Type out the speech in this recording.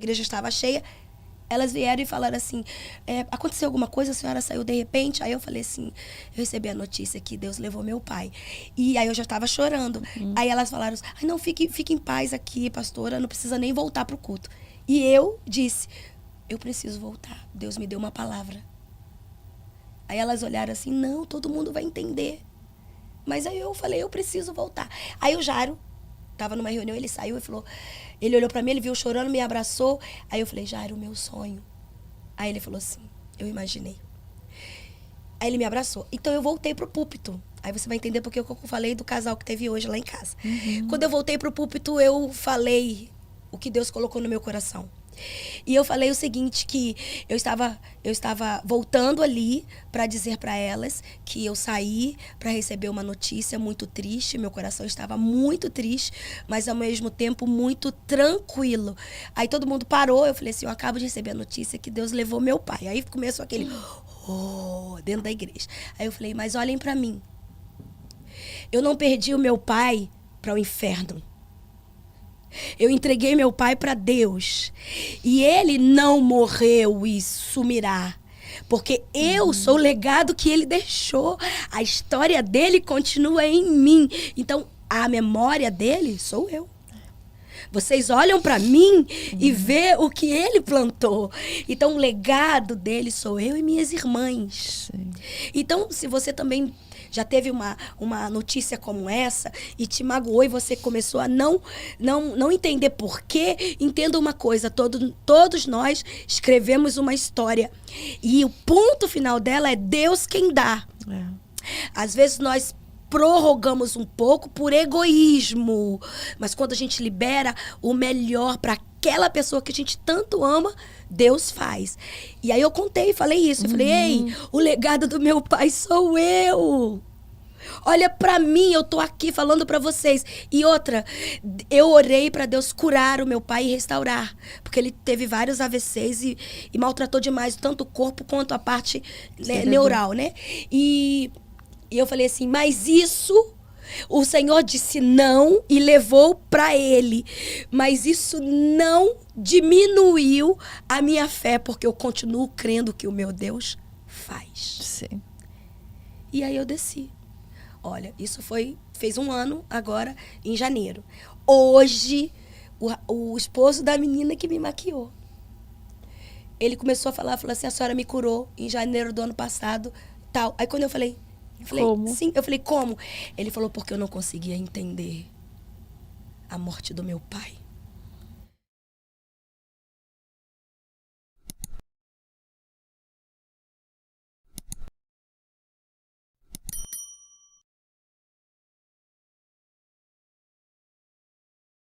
igreja estava cheia. Elas vieram e falaram assim, aconteceu alguma coisa, a senhora saiu de repente? Aí eu falei assim, eu recebi a notícia que Deus levou meu pai. E aí eu já estava chorando. Aí elas falaram assim, ai, não, fique em paz aqui, pastora, não precisa nem voltar pro culto. E eu disse, eu preciso voltar, Deus me deu uma palavra. Aí elas olharam assim, não, todo mundo vai entender. Mas aí eu falei, eu preciso voltar. Aí o Jairo estava numa reunião, ele saiu e falou, ele olhou pra mim, ele viu chorando, me abraçou. Aí eu falei, Jairo, o meu sonho. Aí ele falou assim, eu imaginei. Aí ele me abraçou. Então eu voltei pro púlpito. Aí você vai entender porque eu falei do casal que teve hoje lá em casa. Quando eu voltei pro púlpito, eu falei o que Deus colocou no meu coração. E eu falei o seguinte, que eu estava voltando ali para dizer para elas que eu saí para receber uma notícia muito triste, meu coração estava muito triste, mas ao mesmo tempo muito tranquilo. Aí todo mundo parou, eu falei assim, eu acabo de receber a notícia que Deus levou meu pai. Aí começou aquele dentro da igreja. Aí eu falei, mas olhem para mim. Eu não perdi o meu pai para o inferno. Eu entreguei meu pai para Deus. E ele não morreu e sumirá. Porque eu sou o legado que ele deixou. A história dele continua em mim. Então, a memória dele sou eu. Vocês olham para mim e vê o que ele plantou. Então, o legado dele sou eu e minhas irmãs. Sim. Então, se você também já teve uma notícia como essa e te magoou e você começou a não entender por quê, entenda uma coisa, todos nós escrevemos uma história e o ponto final dela é Deus quem dá. Às vezes nós prorrogamos um pouco por egoísmo, mas quando a gente libera o melhor para aquela pessoa que a gente tanto ama, Deus faz. E aí eu contei, falei isso. Eu falei, ei, o legado do meu pai sou eu. Olha pra mim, eu tô aqui falando pra vocês. E outra, eu orei pra Deus curar o meu pai e restaurar. Porque ele teve vários AVCs e maltratou demais tanto o corpo quanto a parte neural, né? E eu falei assim, mas isso... O Senhor disse não e levou para ele. Mas isso não diminuiu a minha fé, porque eu continuo crendo que o meu Deus faz. Sim. E aí eu desci. Olha, isso fez um ano agora, em janeiro. Hoje, o esposo da menina que me maquiou, ele começou a falou assim, a senhora me curou em janeiro do ano passado, tal. Aí quando eu falei, como? Sim, eu falei, como? Ele falou, porque eu não conseguia entender a morte do meu pai.